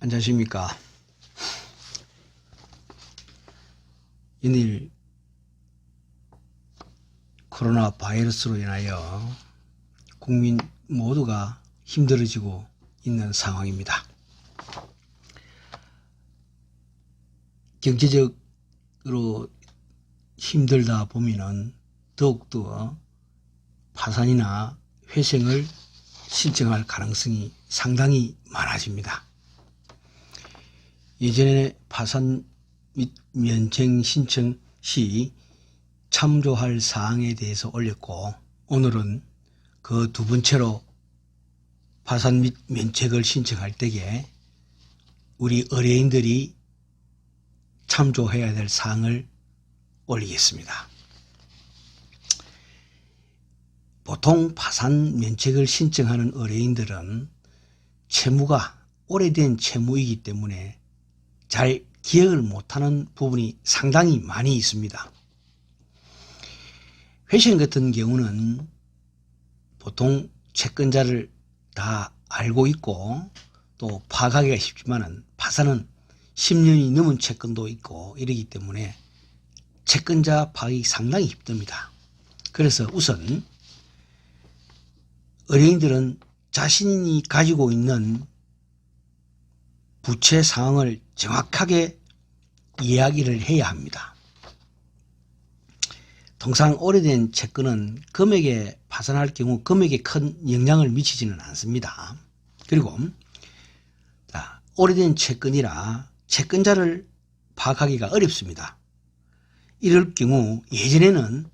안녕하십니까. 연일 코로나 바이러스로 인하여 국민 모두가 힘들어지고 있는 상황입니다. 경제적으로 힘들다 보면은 더욱더 파산이나 회생을 신청할 가능성이 상당히 많아집니다. 예전에 파산 및 면책 신청 시 참조할 사항에 대해서 올렸고, 오늘은 그 두 번째로 파산 및 면책을 신청할 때에 우리 의뢰인들이 참조해야 될 사항을 올리겠습니다. 보통 파산 면책을 신청하는 의뢰인들은 채무가 오래된 채무이기 때문에 잘 기억을 못하는 부분이 상당히 많이 있습니다. 회생 같은 경우는 보통 채권자를 다 알고 있고 또 파악하기가 쉽지만은 파산은 10년이 넘은 채권도 있고 이러기 때문에 채권자 파악이 상당히 힘듭니다. 그래서 우선 의뢰인들은 자신이 가지고 있는 부채 상황을 정확하게 이야기를 해야 합니다. 통상 오래된 채권은 금액에 파산할 경우 금액에 큰 영향을 미치지는 않습니다. 그리고 오래된 채권이라 채권자를 파악하기가 어렵습니다. 이럴 경우 예전에는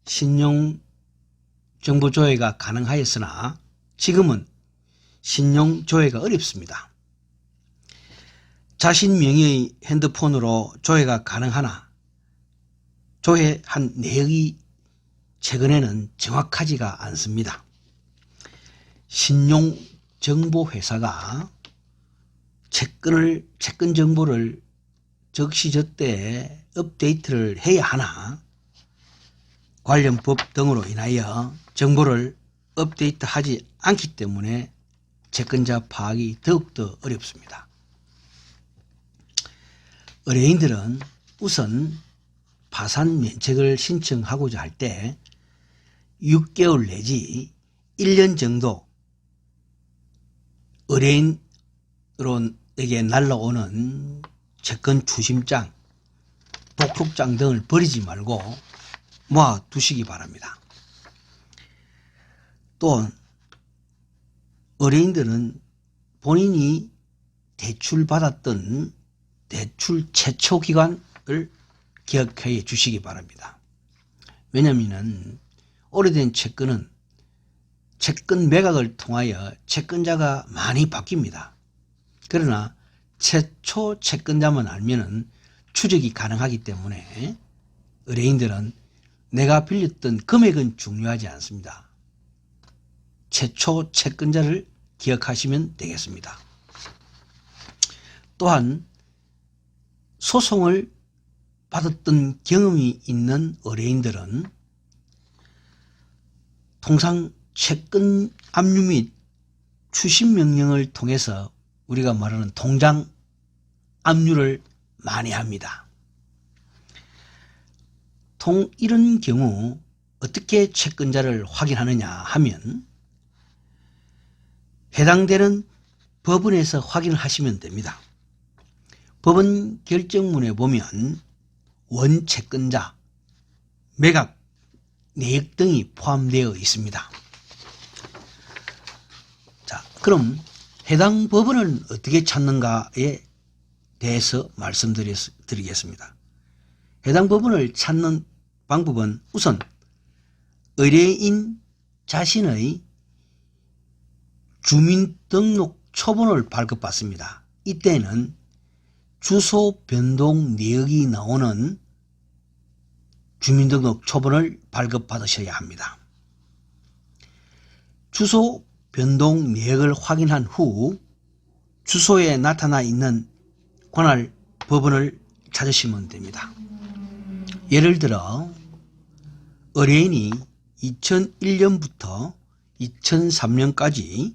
신용정보조회가 가능하였으나 지금은 신용조회가 어렵습니다. 자신 명의의 핸드폰으로 조회가 가능하나 조회한 내역이 최근에는 정확하지가 않습니다. 신용정보회사가 채권 정보를 적시적대에 업데이트를 해야 하나 관련 법 등으로 인하여 정보를 업데이트하지 않기 때문에 채권자 파악이 더욱더 어렵습니다. 의뢰인들은 우선 파산 면책을 신청하고자 할 때 6개월 내지 1년 정도 의뢰인에게 날라오는 채권 추심장, 독촉장 등을 버리지 말고 모아두시기 바랍니다. 또 의뢰인들은 본인이 대출받았던 대출 최초 기간을 기억해 주시기 바랍니다. 왜냐하면 오래된 채권은 채권 매각을 통하여 채권자가 많이 바뀝니다. 그러나 최초 채권자만 알면은 추적이 가능하기 때문에 의뢰인들은 내가 빌렸던 금액은 중요하지 않습니다. 최초 채권자를 기억하시면 되겠습니다. 또한 소송을 받았던 경험이 있는 의뢰인들은 통상 채권 압류 및 추심 명령을 통해서 우리가 말하는 통장 압류를 많이 합니다. 이런 경우 어떻게 채권자를 확인하느냐 하면 해당되는 법원에서 확인을 하시면 됩니다. 법원 결정문에 보면 원채권자, 매각 내역 등이 포함되어 있습니다. 자, 그럼 해당 법원을 어떻게 찾는가에 대해서 말씀드리겠습니다. 해당 법원을 찾는 방법은 우선 의뢰인 자신의 주민등록 초본을 발급받습니다. 이때는 주소 변동 내역이 나오는 주민등록 초본을 발급받으셔야 합니다. 주소 변동 내역을 확인한 후 주소에 나타나 있는 관할 법원을 찾으시면 됩니다. 예를 들어 의뢰인이 2001년부터 2003년까지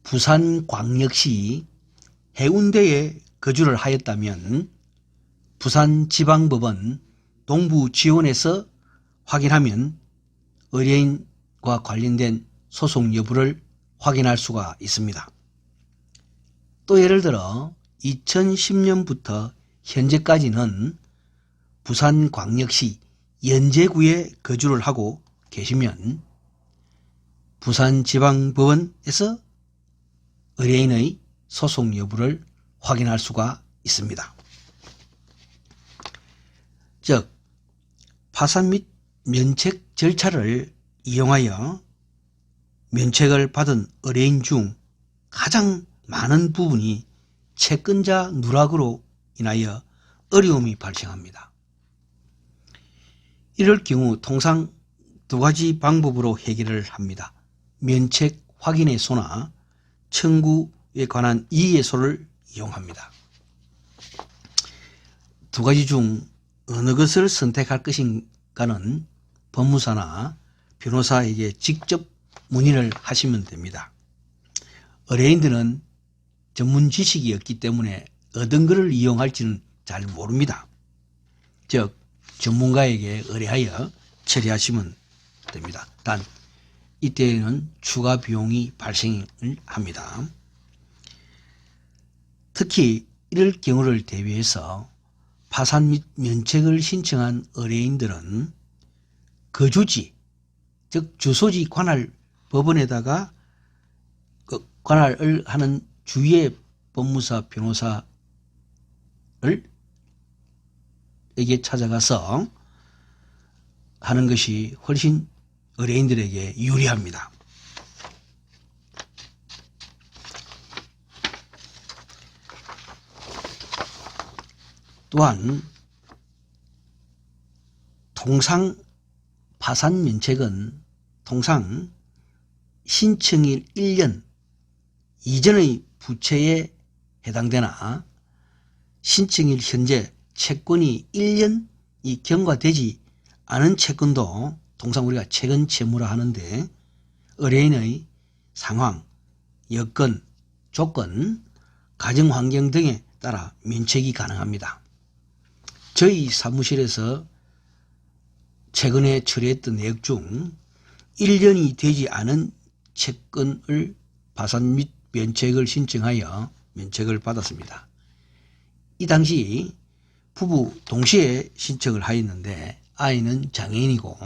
부산광역시 해운대에 거주를 하였다면 부산지방법원 동부지원에서 확인하면 의뢰인과 관련된 소송 여부를 확인할 수가 있습니다. 또 예를 들어 2010년부터 현재까지는 부산광역시 연제구에 거주를 하고 계시면 부산지방법원에서 의뢰인의 소송 여부를 확인할 수가 있습니다. 즉 파산 및 면책 절차를 이용하여 면책을 받은 의뢰인 중 가장 많은 부분이 채권자 누락으로 인하여 어려움이 발생합니다. 이럴 경우 통상 두 가지 방법으로 해결을 합니다. 면책 확인의소나 청구에 관한 이의소를 이용합니다. 두 가지 중 어느 것을 선택할 것인가는 법무사나 변호사에게 직접 문의를 하시면 됩니다. 의뢰인들은 전문 지식이 없기 때문에 어떤 것을 이용할지는 잘 모릅니다. 즉 전문가에게 의뢰하여 처리하시면 됩니다. 단 이때에는 추가 비용이 발생을 합니다. 특히 이럴 경우를 대비해서 파산 및 면책을 신청한 의뢰인들은 거주지, 즉 주소지 관할 법원에다가 관할을 하는 주위의 법무사, 변호사를 에게 찾아가서 하는 것이 훨씬 의뢰인들에게 유리합니다. 또한 통상 파산 면책은 통상 신청일 1년 이전의 부채에 해당되나 신청일 현재 채권이 1년이 경과되지 않은 채권도 통상 우리가 채권 채무라 하는데 의뢰인의 상황, 여건, 조건, 가정환경 등에 따라 면책이 가능합니다. 저희 사무실에서 최근에 처리했던 내역 중 1년이 되지 않은 채권을 파산 및 면책을 신청하여 면책을 받았습니다. 이 당시 부부 동시에 신청을 하였는데 아이는 장애인이고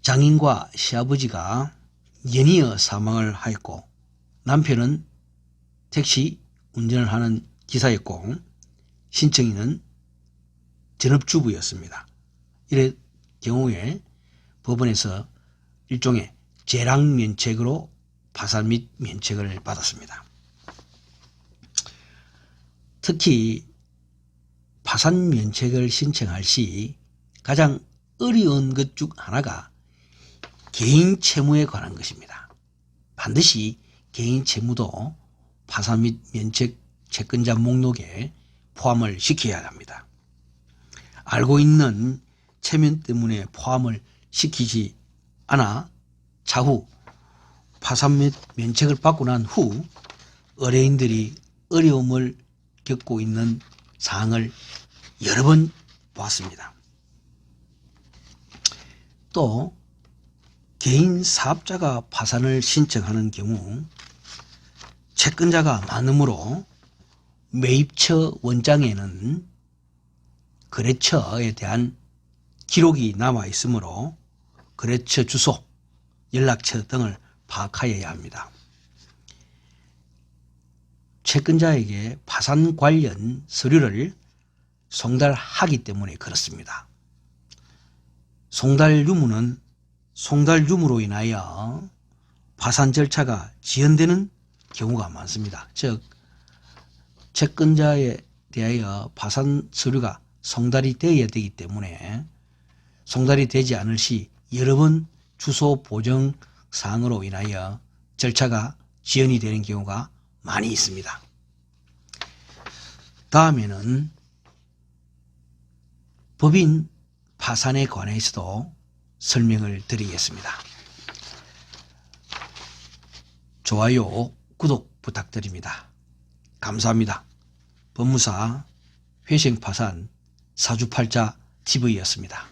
장인과 시아버지가 연이어 사망을 하였고 남편은 택시 운전을 하는 기사였고 신청인은 전업주부였습니다. 이럴 경우에 법원에서 일종의 재량면책으로 파산 및 면책을 받았습니다. 특히 파산 면책을 신청할 시 가장 어려운 것 중 하나가 개인 채무에 관한 것입니다. 반드시 개인 채무도 파산 및 면책 채권자 목록에 포함을 시켜야 합니다. 알고 있는 체면 때문에 포함을 시키지 않아 차후 파산 및 면책을 받고 난 후 의뢰인들이 어려움을 겪고 있는 사항을 여러 번 보았습니다. 또 개인 사업자가 파산을 신청하는 경우 채권자가 많으므로 매입처 원장에는 거래처에 대한 기록이 남아 있으므로 거래처 주소, 연락처 등을 파악하여야 합니다. 채권자에게 파산 관련 서류를 송달하기 때문에 그렇습니다. 송달 유무는 송달 유무로 인하여 파산 절차가 지연되는 경우가 많습니다. 즉 채권자에 대하여 파산 서류가 송달이 되어야 되기 때문에 송달이 되지 않을 시 여러 번 주소 보정 사항으로 인하여 절차가 지연이 되는 경우가 많이 있습니다. 다음에는 법인 파산에 관해서도 설명을 드리겠습니다. 좋아요, 구독 부탁드립니다. 감사합니다. 법무사 회생파산 사주팔자 TV였습니다.